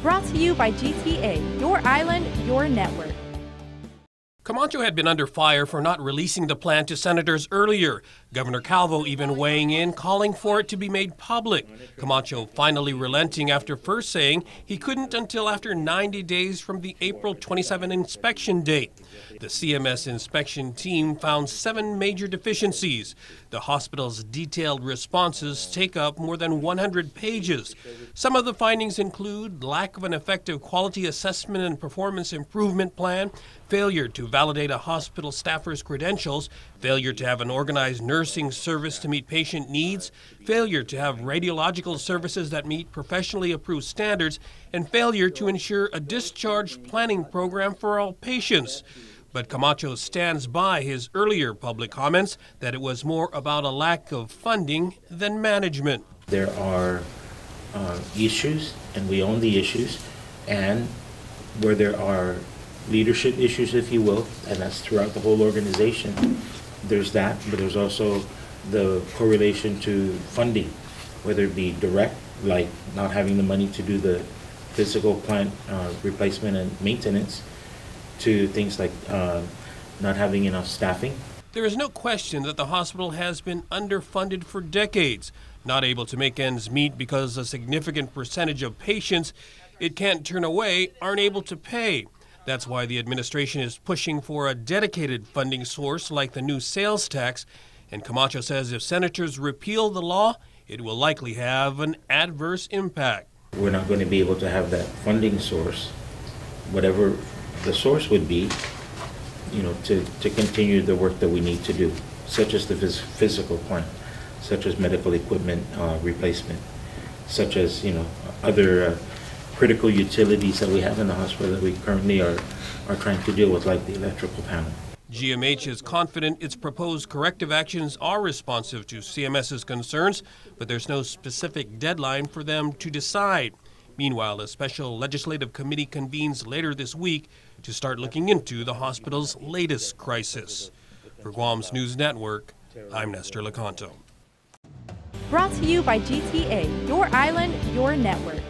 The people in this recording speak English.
Brought to you by GTA, your island, your network. Camacho had been under fire for not releasing the plan to senators earlier. Governor Calvo even weighing in, calling for it to be made public. Camacho finally relenting after first saying he couldn't until after 90 days from the April 27 inspection date. The CMS inspection team found 7 major deficiencies. The hospital's detailed responses take up more than 100 pages. Some of the findings include lack of an effective quality assessment and performance improvement plan, failure to validate a hospital staffer's credentials, failure to have an organized nursing service to meet patient needs, failure to have radiological services that meet professionally approved standards, and failure to ensure a discharge planning program for all patients. But Camacho stands by his earlier public comments that it was more about a lack of funding than management. There are issues, and we own the issues, and where there are leadership issues, if you will, and that's throughout the whole organization, there's that, but there's also the correlation to funding, whether it be direct, like not having the money to do the physical plant replacement and maintenance, to things like not having enough staffing. There is no question that the hospital has been underfunded for decades, not able to make ends meet because a significant percentage of patients it can't turn away aren't able to pay. That's why the administration is pushing for a dedicated funding source like the new sales tax. And Camacho says if senators repeal the law, it will likely have an adverse impact. We're not going to be able to have that funding source, whatever the source would be, to continue the work that we need to do, such as the physical plant, such as medical equipment replacement, such as, other critical utilities that we have in the hospital that we currently are trying to deal with, like the electrical panel. GMH is confident its proposed corrective actions are responsive to CMS's concerns, but there's no specific deadline for them to decide. Meanwhile, a special legislative committee convenes later this week to start looking into the hospital's latest crisis. For Guam's News Network, I'm Nestor Lecanto. Brought to you by GTA, your island, your network.